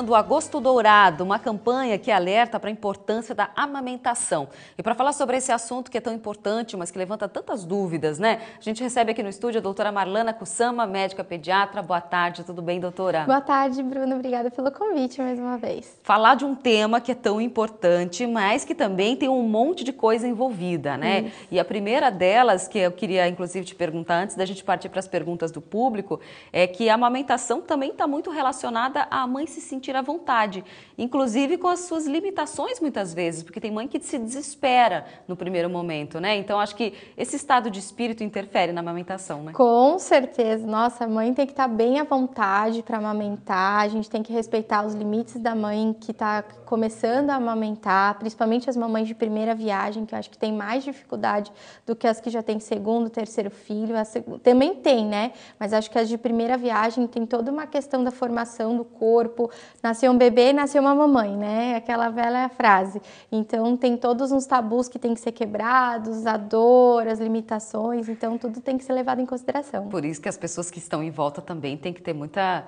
O Agosto Dourado, uma campanha que alerta para a importância da amamentação. E para falar sobre esse assunto que é tão importante, mas que levanta tantas dúvidas, né? A gente recebe aqui no estúdio a doutora Marlana Kussama, médica pediatra. Boa tarde, tudo bem, doutora? Boa tarde, Bruno. Obrigada pelo convite mais uma vez. Falar de um tema que é tão importante, mas que também tem um monte de coisa envolvida, né? Isso. E a primeira delas, que eu queria inclusive te perguntar, antes da gente partir para as perguntas do público, é que a amamentação também está muito relacionada à mãe se sentir à vontade, inclusive com as suas limitações muitas vezes, porque tem mãe que se desespera no primeiro momento, né? Então acho que esse estado de espírito interfere na amamentação, né? Com certeza. Nossa, a mãe tem que estar bem à vontade para amamentar, a gente tem que respeitar os limites da mãe que está começando a amamentar, principalmente as mamães de primeira viagem, que eu acho que tem mais dificuldade do que as que já têm segundo, terceiro filho. Também tem, né? Mas acho que as de primeira viagem tem toda uma questão da formação do corpo. Nasceu um bebê, nasceu uma mamãe, né? Aquela velha frase. Então, tem todos uns tabus que tem que ser quebrados, a dor, as limitações. Então, tudo tem que ser levado em consideração. Por isso que as pessoas que estão em volta também têm que ter muita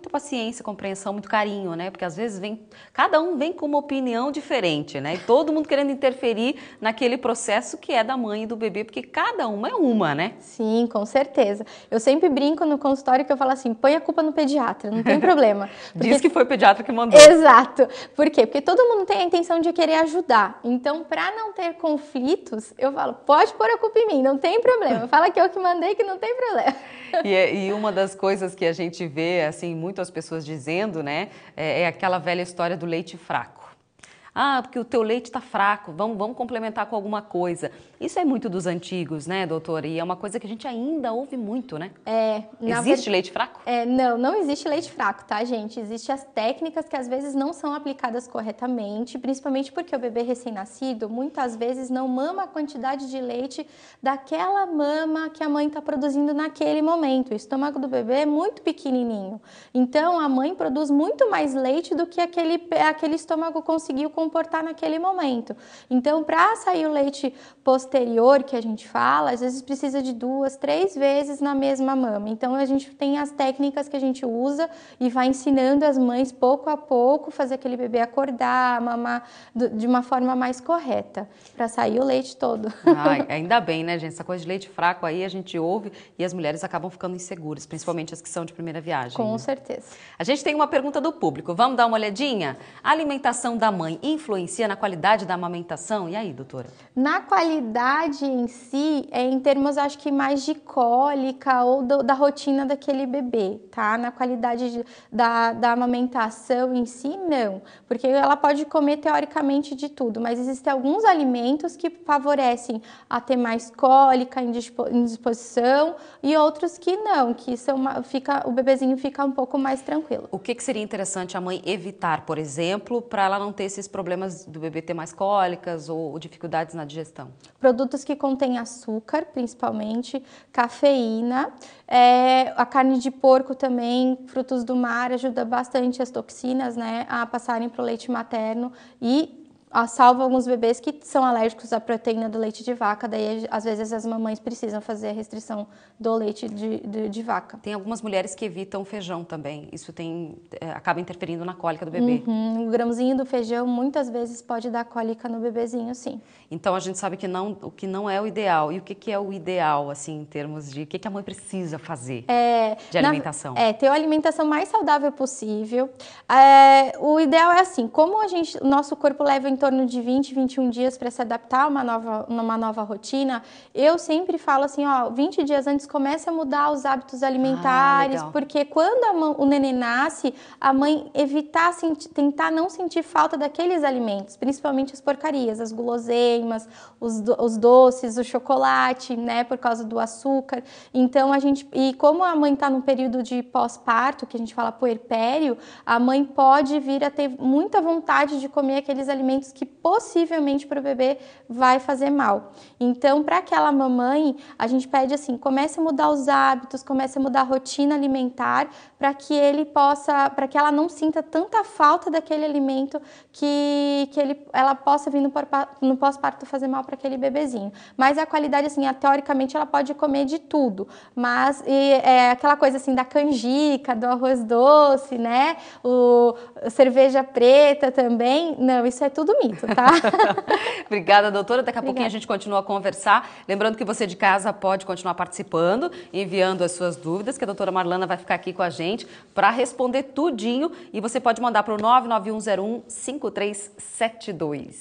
paciência, compreensão, muito carinho, né? Porque às vezes cada um vem com uma opinião diferente, né? E todo mundo querendo interferir naquele processo que é da mãe e do bebê, porque cada uma é uma, né? Sim, com certeza. Eu sempre brinco no consultório que eu falo assim, põe a culpa no pediatra, não tem problema. Porque... Diz que foi o pediatra que mandou. Exato. Por quê? Porque todo mundo tem a intenção de querer ajudar. Então, para não ter conflitos, eu falo, pode pôr a culpa em mim, não tem problema. Fala que eu que mandei, que não tem problema. E uma das coisas que a gente vê, assim, muitas pessoas dizendo, né, é aquela velha história do leite fraco. Ah, porque o teu leite está fraco, vamos complementar com alguma coisa. Isso é muito dos antigos, né, doutora? E é uma coisa que a gente ainda ouve muito, né? Existe leite fraco? Não existe leite fraco, tá, gente? Existem as técnicas que às vezes não são aplicadas corretamente, principalmente porque o bebê recém-nascido muitas vezes não mama a quantidade de leite daquela mama que a mãe está produzindo naquele momento. O estômago do bebê é muito pequenininho. Então, a mãe produz muito mais leite do que aquele estômago conseguiu comportar naquele momento. Então, para sair o leite posterior, que a gente fala, às vezes precisa de 2, 3 vezes na mesma mama. Então, a gente tem as técnicas que a gente usa e vai ensinando as mães pouco a pouco fazer aquele bebê acordar, mamar de uma forma mais correta, para sair o leite todo. Ai, ainda bem, né, gente? Essa coisa de leite fraco aí a gente ouve e as mulheres acabam ficando inseguras, principalmente as que são de primeira viagem. Com né? certeza. A gente tem uma pergunta do público. Vamos dar uma olhadinha? A alimentação da mãe influencia na qualidade da amamentação? E aí, doutora? Na qualidade em si, em termos, acho que mais de cólica ou da rotina daquele bebê, tá? Na qualidade da amamentação em si, não. Porque ela pode comer, teoricamente, de tudo, mas existem alguns alimentos que favorecem a ter mais cólica, indisposição, e outros que não, que o bebezinho fica um pouco mais tranquilo. O que seria interessante a mãe evitar, por exemplo, para ela não ter esses problemas do bebê ter mais cólicas ou dificuldades na digestão? Produtos que contêm açúcar, principalmente, cafeína, a carne de porco também, frutos do mar, ajuda bastante as toxinas, né, a passarem para o leite materno e salva alguns bebês que são alérgicos à proteína do leite de vaca, daí às vezes as mamães precisam fazer a restrição do leite de vaca. Tem algumas mulheres que evitam feijão também, isso acaba interferindo na cólica do bebê. O grãozinho do feijão muitas vezes pode dar cólica no bebezinho, sim. Então a gente sabe que o que não é o ideal. E o que é o ideal, assim, em termos de o que a mãe precisa fazer de alimentação? Ter a alimentação mais saudável possível. O ideal é assim, como o nosso corpo leva em torno de 20, 21 dias para se adaptar a uma nova rotina, eu sempre falo assim, 20 dias antes comece a mudar os hábitos alimentares, porque quando o neném nasce, a mãe tentar não sentir falta daqueles alimentos, principalmente as porcarias, as guloseimas, os doces, o chocolate, né, por causa do açúcar. Então, e como a mãe está no período de pós-parto, que a gente fala puerpério, a mãe pode vir a ter muita vontade de comer aqueles alimentos alimentos que possivelmente para o bebê vai fazer mal. Então, para aquela mamãe, a gente pede assim, comece a mudar os hábitos, comece a mudar a rotina alimentar, para que ela não sinta tanta falta daquele alimento que ela possa vir no pós-parto fazer mal para aquele bebezinho. Mas a qualidade, assim, teoricamente ela pode comer de tudo, mas aquela coisa assim da canjica, do arroz doce, né? Cerveja preta também, não, isso é tudo mito, tá? Obrigada, doutora. Daqui a pouquinho a gente continua a conversar. Lembrando que você de casa pode continuar participando, enviando as suas dúvidas, que a doutora Marlana vai ficar aqui com a gente para responder tudinho. E você pode mandar para o 99101-5372.